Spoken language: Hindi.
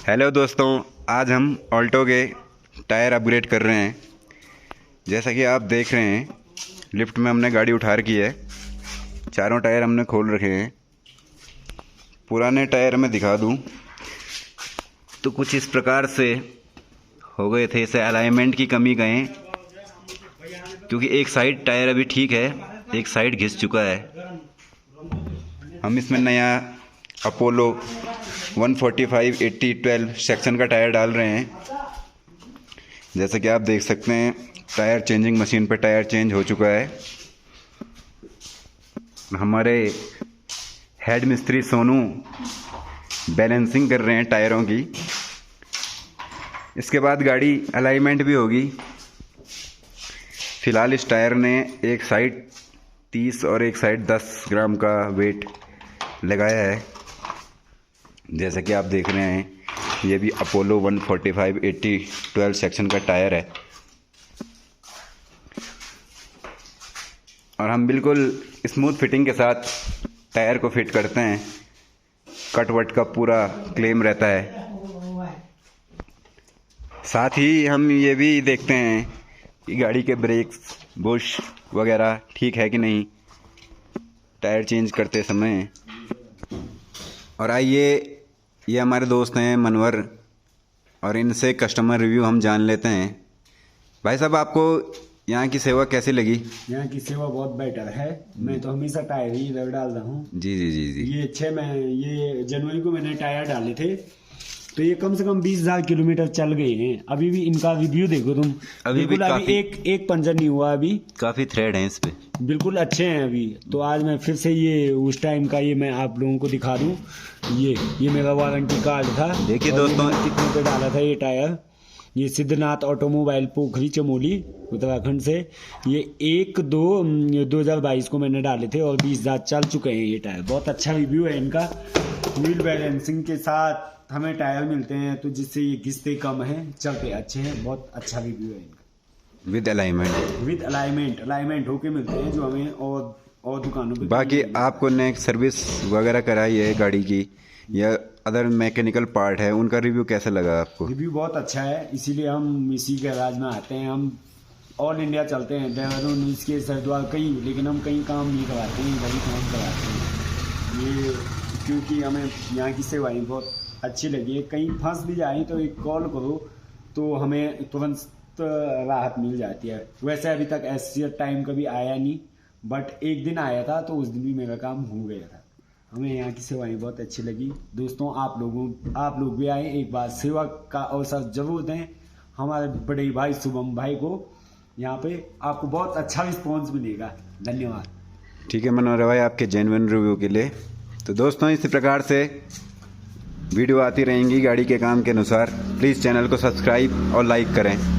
हेलो दोस्तों, आज हम ऑल्टो के टायर अपग्रेड कर रहे हैं। जैसा कि आप देख रहे हैं, लिफ्ट में हमने गाड़ी उठा रखी है। चारों टायर हमने खोल रखे हैं। पुराने टायर में दिखा दूं तो कुछ इस प्रकार से हो गए थे। इसे अलाइनमेंट की कमी कहें, क्योंकि एक साइड टायर अभी ठीक है, एक साइड घिस चुका है। हम इसमें नया अपोलो 145/80/12 सेक्शन का टायर डाल रहे हैं। जैसे कि आप देख सकते हैं, टायर चेंजिंग मशीन पर टायर चेंज हो चुका है। हमारे हेड मिस्त्री सोनू बैलेंसिंग कर रहे हैं टायरों की। इसके बाद गाड़ी अलाइनमेंट भी होगी। फिलहाल इस टायर ने एक साइड 30 और एक साइड 10 ग्राम का वेट लगाया है। जैसा कि आप देख रहे हैं, ये भी अपोलो 145/80/12 सेक्शन का टायर है। और हम बिल्कुल स्मूथ फिटिंग के साथ टायर को फिट करते हैं। कट वट का पूरा क्लेम रहता है। साथ ही हम ये भी देखते हैं कि गाड़ी के ब्रेक्स बुश वगैरह ठीक है कि नहीं टायर चेंज करते समय। और आइए, ये हमारे दोस्त हैं मनवर, और इनसे कस्टमर रिव्यू हम जान लेते हैं। भाई साहब, आपको यहाँ की सेवा कैसी लगी? यहाँ की सेवा बहुत बेटर है। मैं तो हमेशा टायर ही इधर डाल रहा हूँ। जी जी जी जी। ये जनवरी को मैंने टायर डाले थे, तो ये कम से कम 20,000 किलोमीटर चल गए हैं। अभी भी इनका रिव्यू देखो तुम, अभी एक पंचर नहीं हुआ। अभी काफी थ्रेड हैं इस पे, बिल्कुल अच्छे हैं अभी। तो आज मैं फिर से ये उस टाइम का ये मैं आप लोगों को दिखा दूं। ये मेरा वारंटी कार्ड था। देखिए दोस्तों, कितने पे डाला था ये टायर। ये सिद्धनाथ ऑटोमोबाइल पोखरी चमोली उत्तराखंड से। ये 1/2/2022 को मैंने डाले थे और 20,000 चल चुके हैं ये टायर। बहुत अच्छा रिव्यू है इनका। व्हील बैलेंसिंग के साथ हमें टायर मिलते हैं, तो जिससे ये घिसते कम हैं, चलते अच्छे हैं। बहुत अच्छा रिव्यू है इनका। विद अलाइनमेंट होके मिलते हैं, जो हमें और दुकानों पे। बाकी आपको नेक्स्ट सर्विस वगैरह कराई है गाड़ी की या अदर मैकेनिकल पार्ट है, उनका रिव्यू कैसा लगा आपको? रिव्यू बहुत अच्छा है, इसीलिए हम इसी गैराज में आते हैं। हम ऑल इंडिया चलते हैं, देहरादून, इसके हरिद्वार कहीं, लेकिन हम कहीं काम नहीं कराते हैं, वही काम कराते हैं। ये क्योंकि हमें यहाँ की सेवाएं बहुत अच्छी लगी है। कहीं फंस भी जाए तो एक कॉल करो तो हमें तुरंत राहत मिल जाती है। वैसे अभी तक ऐसे टाइम कभी आया नहीं, बट एक दिन आया था, तो उस दिन भी मेरा काम हो गया था। हमें यहाँ की सेवाएं बहुत अच्छी लगी। दोस्तों, आप लोग भी आए, एक बार सेवा का अवसर जरूर दें हमारे बड़े भाई शुभम भाई को। यहाँ पे आपको बहुत अच्छा रिस्पॉन्स मिलेगा। धन्यवाद। ठीक है मनोहर भाई, आपके जेन्युइन रिव्यू के लिए। तो दोस्तों, इसी प्रकार से वीडियो आती रहेंगी गाड़ी के काम के अनुसार। प्लीज़ चैनल को सब्सक्राइब और लाइक करें।